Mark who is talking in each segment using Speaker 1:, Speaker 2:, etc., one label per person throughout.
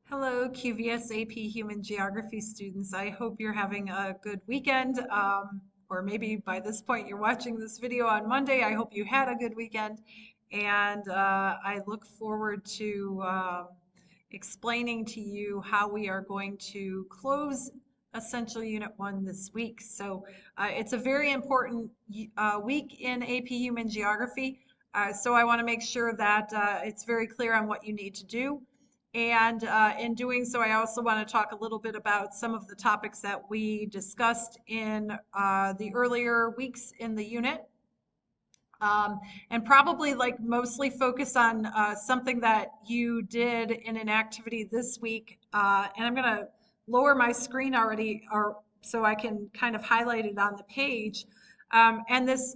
Speaker 1: Hello, QVS AP Human Geography students. I hope you're having a good weekend, or maybe by this point you're watching this video on Monday. I hope you had a good weekend, and I look forward to explaining to you how we are going to close Essential Unit 1 this week. So it's a very important week in AP Human Geography, so I want to make sure that it's very clear on what you need to do. And in doing so, I also want to talk a little bit about some of the topics that we discussed in the earlier weeks in the unit. And probably like mostly focus on something that you did in an activity this week. And I'm going to lower my screen already or so I can kind of highlight it on the page. And this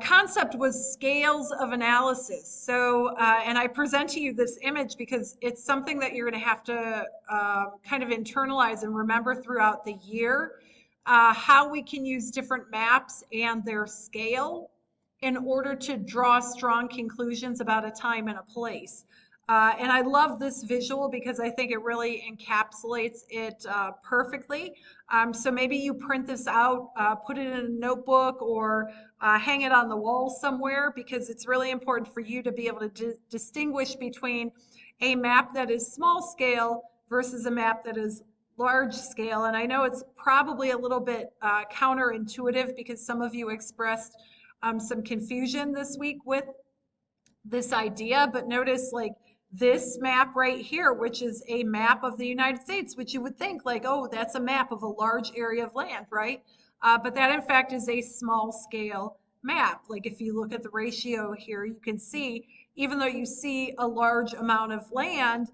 Speaker 1: concept was scales of analysis. So, and I present to you this image because it's something that you're going to have to kind of internalize and remember throughout the year, how we can use different maps and their scale in order to draw strong conclusions about a time and a place. And I love this visual because I think it really encapsulates it perfectly. So maybe you print this out, put it in a notebook, or hang it on the wall somewhere, because it's really important for you to be able to distinguish between a map that is small scale versus a map that is large scale. And I know it's probably a little bit counterintuitive because some of you expressed some confusion this week with this idea, but notice like this map right here, which is a map of the United States, which you would think like, oh, that's a map of a large area of land, right? But that in fact is a small scale map. Like if you look at the ratio here, you can see, even though you see a large amount of land,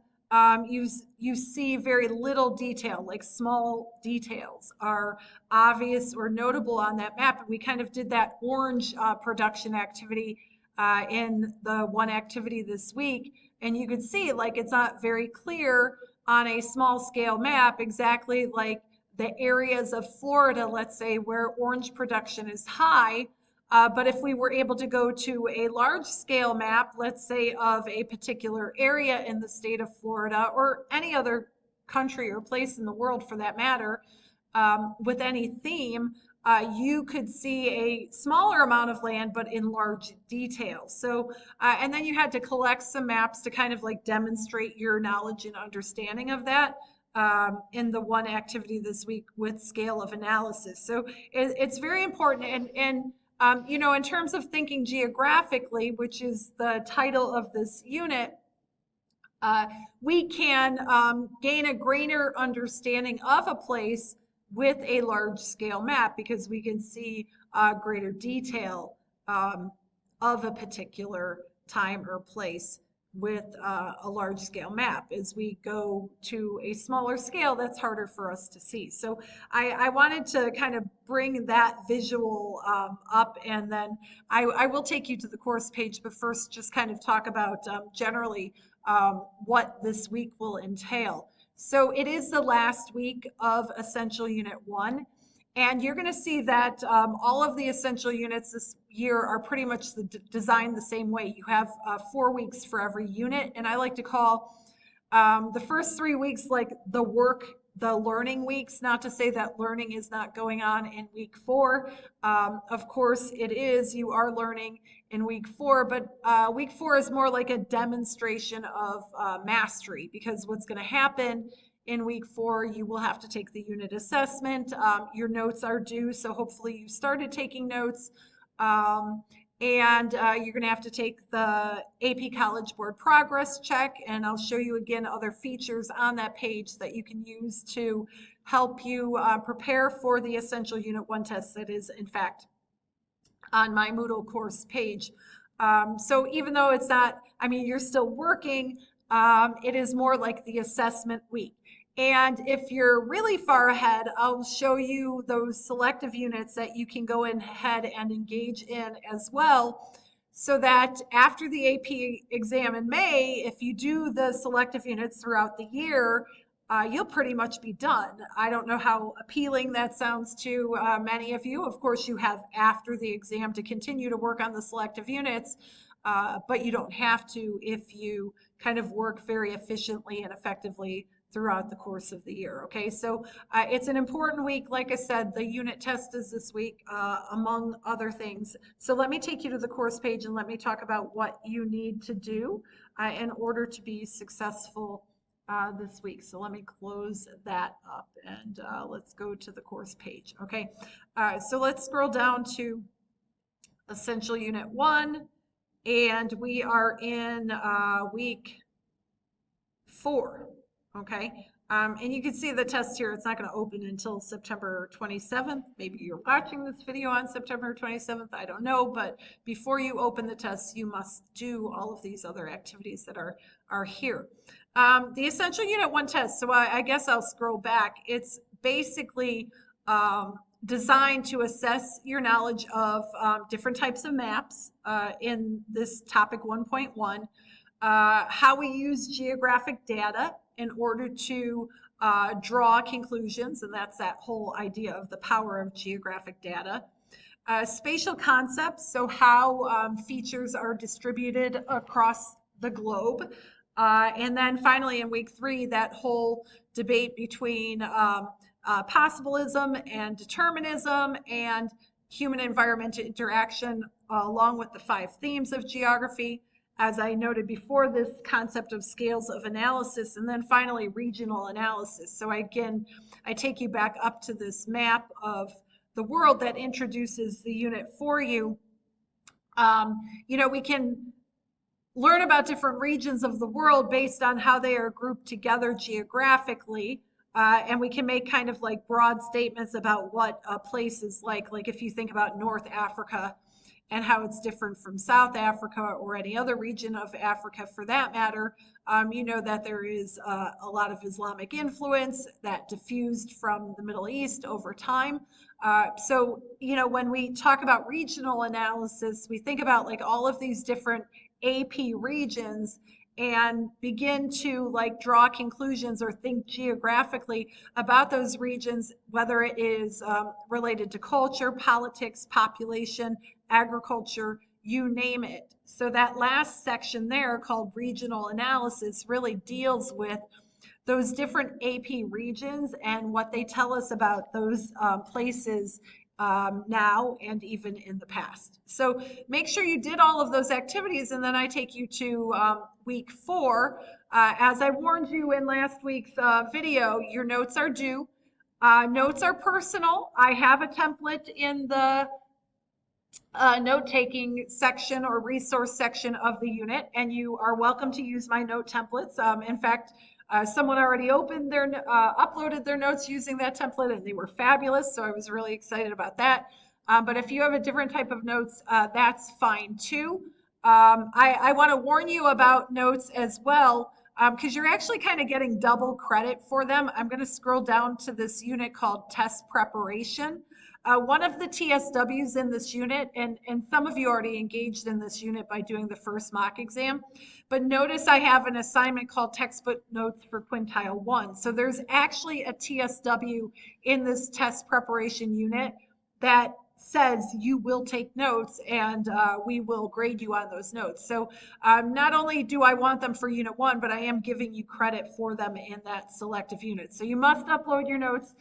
Speaker 1: you see very little detail, like small details are obvious or notable on that map. And we kind of did that orange production activity in the one activity this week. And you could see like it's not very clear on a small scale map exactly like the areas of Florida, let's say, where orange production is high. But if we were able to go to a large scale map, let's say of a particular area in the state of Florida or any other country or place in the world for that matter, with any theme, you could see a smaller amount of land, but in large detail. So, and then you had to collect some maps to kind of like demonstrate your knowledge and understanding of that in the one activity this week with scale of analysis. So it's very important. And you know, in terms of thinking geographically, which is the title of this unit, uh, we can gain a greater understanding of a place with a large scale map because we can see greater detail of a particular time or place with a large scale map. As we go to a smaller scale, that's harder for us to see. So I wanted to kind of bring that visual up, and then I will take you to the course page, but first just kind of talk about generally what this week will entail. So it is the last week of Essential Unit 1, and you're going to see that all of the essential units this year are pretty much designed the same way. You have 4 weeks for every unit, and I like to call the first 3 weeks like the learning weeks, not to say that learning is not going on in week 4. Of course it is, you are learning in week 4, but week 4 is more like a demonstration of mastery, because what's going to happen in week 4, you will have to take the unit assessment. Your notes are due, so hopefully you started taking notes. And you're going to have to take the AP College Board Progress Check, and I'll show you again other features on that page that you can use to help you prepare for the Essential Unit 1 test that is, in fact, on my Moodle course page. So even though it's not, I mean, you're still working, it is more like the assessment week. And if you're really far ahead, I'll show you those selective units that you can go ahead and engage in as well, so that after the AP exam in May, if you do the selective units throughout the year, you'll pretty much be done. I don't know how appealing that sounds to many of you. Of course, you have after the exam to continue to work on the selective units. but you don't have to if you kind of work very efficiently and effectively throughout the course of the year. Okay, so it's an important week. Like I said, the unit test is this week, among other things. So let me take you to the course page and let me talk about what you need to do in order to be successful this week. So let me close that up and let's go to the course page. Okay, so let's scroll down to Essential Unit 1, and we are in week 4. Okay. And you can see the test here. It's not going to open until September 27th. Maybe you're watching this video on September 27th. I don't know. But before you open the test, you must do all of these other activities that are here. The Essential Unit 1 test. So I guess I'll scroll back. It's basically designed to assess your knowledge of different types of maps in this topic 1.1. How we use geographic data in order to draw conclusions, and that's that whole idea of the power of geographic data. Spatial concepts, so how features are distributed across the globe. And then finally in week 3, that whole debate between possibilism and determinism and human-environment interaction, along with the 5 themes of geography. As I noted before, this concept of scales of analysis, and then finally regional analysis. So again, I take you back up to this map of the world that introduces the unit for you. You know, we can learn about different regions of the world based on how they are grouped together geographically. And we can make kind of like broad statements about what a place is like if you think about North Africa and how it's different from South Africa or any other region of Africa for that matter. You know that there is a lot of Islamic influence that diffused from the Middle East over time. So, you know, when we talk about regional analysis, we think about like all of these different AP regions and begin to like draw conclusions or think geographically about those regions, whether it is related to culture, politics, population, agriculture, you name it. So that last section there called regional analysis really deals with those different AP regions and what they tell us about those places now and even in the past. So make sure you did all of those activities, and then I take you to week 4. As I warned you in last week's video, your notes are due. Notes are personal. I have a template in the note-taking section or resource section of the unit, and you are welcome to use my note templates. In fact, someone already uploaded their notes using that template, and they were fabulous, so I was really excited about that. But if you have a different type of notes, that's fine too. I want to warn you about notes as well, because you're actually kind of getting double credit for them. I'm going to scroll down to this unit called test preparation. One of the TSWs in this unit, and some of you already engaged in this unit by doing the first mock exam, but notice I have an assignment called textbook notes for quintile 1. So there's actually a TSW in this test preparation unit that says you will take notes, and we will grade you on those notes. So not only do I want them for unit 1, but I am giving you credit for them in that selective unit. So you must upload your notes.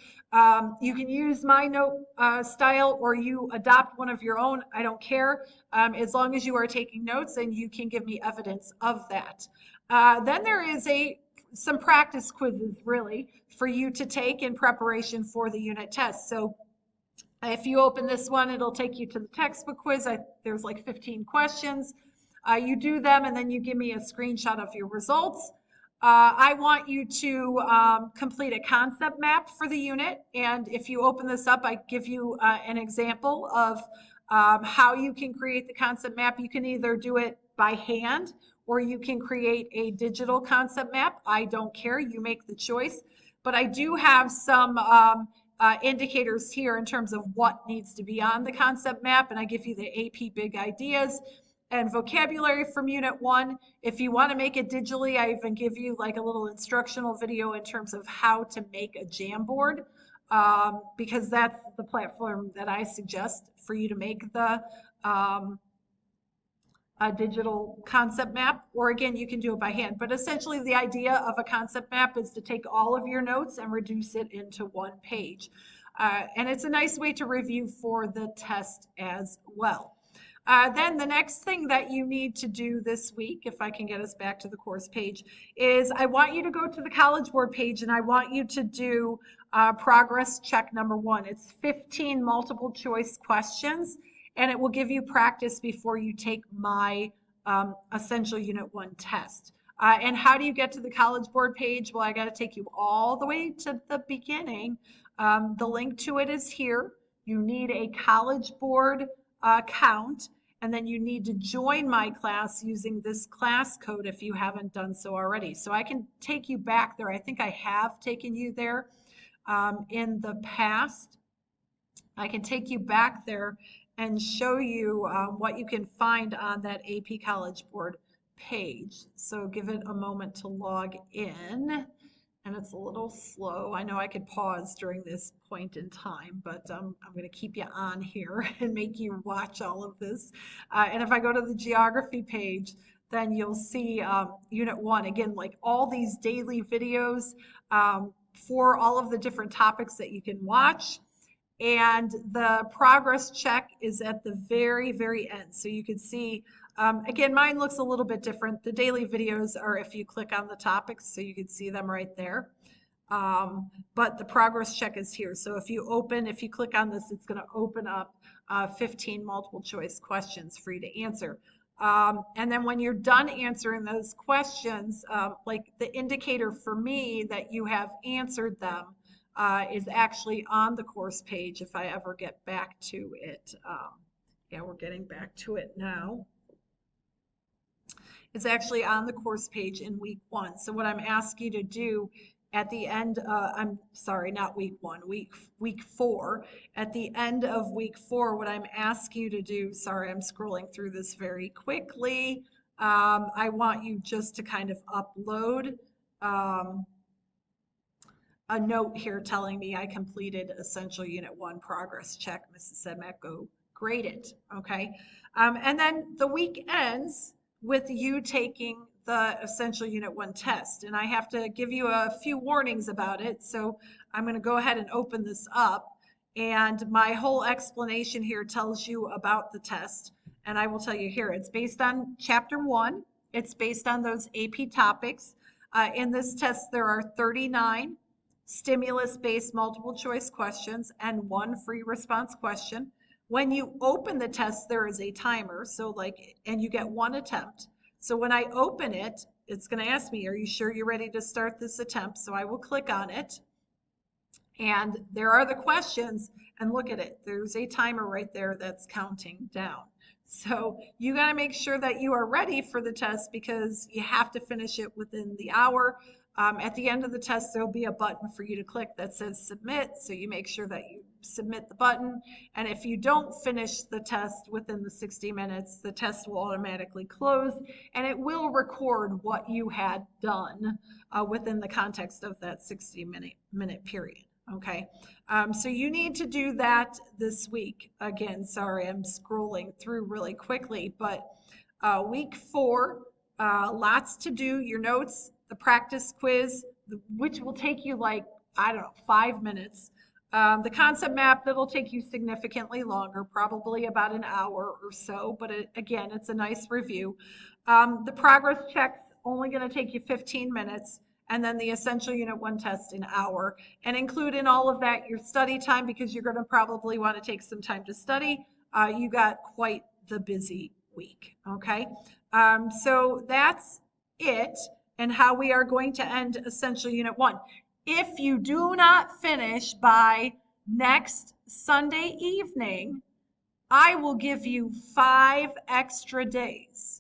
Speaker 1: You can use my note style, or you adopt one of your own. I don't care, as long as you are taking notes and you can give me evidence of that. Then there is some practice quizzes really for you to take in preparation for the unit test. So if you open this one, it'll take you to the textbook quiz. There's like 15 questions. You do them, and then you give me a screenshot of your results. I want you to complete a concept map for the unit. And if you open this up, I give you an example of how you can create the concept map. You can either do it by hand, or you can create a digital concept map. I don't care. You make the choice. But I do have some indicators here in terms of what needs to be on the concept map, and I give you the AP Big Ideas and vocabulary from unit 1. If you want to make it digitally, I even give you like a little instructional video in terms of how to make a Jamboard, because that's the platform that I suggest for you to make the a digital concept map, or again, you can do it by hand. But essentially, the idea of a concept map is to take all of your notes and reduce it into one page. And it's a nice way to review for the test as well. Then the next thing that you need to do this week, if I can get us back to the course page, is I want you to go to the College Board page and I want you to do progress check number 1. It's 15 multiple choice questions, and it will give you practice before you take my Essential Unit 1 test. And how do you get to the College Board page? Well, I got to take you all the way to the beginning. The link to it is here. You need a College Board account, and then you need to join my class using this class code if you haven't done so already. So I can take you back there. I think I have taken you there in the past. I can take you back there and show you what you can find on that AP College Board page. So give it a moment to log in. And it's a little slow. I know I could pause during this point in time, but I'm going to keep you on here and make you watch all of this. And if I go to the geography page, then you'll see Unit 1, again, like all these daily videos for all of the different topics that you can watch. And the progress check is at the very, very end. So you can see, again, mine looks a little bit different. The daily videos are if you click on the topics, so you can see them right there. But the progress check is here. So if you click on this, it's going to open up 15 multiple choice questions for you to answer. And then when you're done answering those questions, like the indicator for me that you have answered them, is actually on the course page if I ever get back to it. Yeah, we're getting back to it now. It's actually on the course page in week 1. So what I'm asking you to do at the end, I'm sorry, not week 1, week 4. At the end of week 4, what I'm asking you to do, sorry, I'm scrolling through this very quickly. I want you just to kind of upload a note here telling me I completed Essential Unit 1 progress check. Mrs. Sedmak, grade it, okay? And then the week ends with you taking the Essential Unit 1 test. And I have to give you a few warnings about it. So I'm going to go ahead and open this up. And my whole explanation here tells you about the test. And I will tell you here, it's based on Chapter 1. It's based on those AP topics. In this test, there are 39 stimulus-based multiple choice questions and 1 free response question. When you open the test, there is a timer, and you get 1 attempt. So when I open it, it's going to ask me, are you sure you're ready to start this attempt? So I will click on it. And there are the questions, and look at it. There's a timer right there that's counting down. So you got to make sure that you are ready for the test because you have to finish it within the hour. At the end of the test, there'll be a button for you to click that says submit. So you make sure that you submit the button. And if you don't finish the test within the 60 minutes, the test will automatically close and it will record what you had done within the context of that 60-minute period. Okay, so you need to do that this week. Again, sorry, I'm scrolling through really quickly, but week 4, lots to do. Your notes, the practice quiz, which will take you 5 minutes. The concept map, that'll take you significantly longer, probably about an hour or so, but again, it's a nice review. The progress check's only going to take you 15 minutes. And then the Essential Unit 1 test an hour, and include in all of that your study time because you're going to probably want to take some time to study. You got quite the busy week, okay? So that's it and how we are going to end Essential Unit 1. If you do not finish by next Sunday evening, I will give you 5 extra days.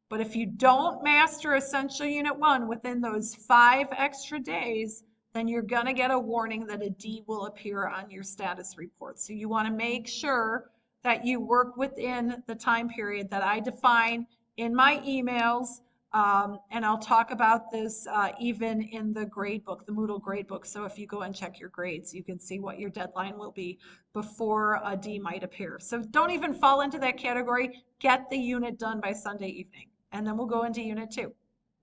Speaker 1: But if you don't master Essential Unit 1 within those 5 extra days, then you're going to get a warning that a D will appear on your status report. So you want to make sure that you work within the time period that I define in my emails And I'll talk about this even in the grade book, the Moodle grade book. So if you go and check your grades, you can see what your deadline will be before a D might appear. So don't even fall into that category. Get the unit done by Sunday evening, and then we'll go into unit 2.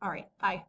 Speaker 1: All right, bye.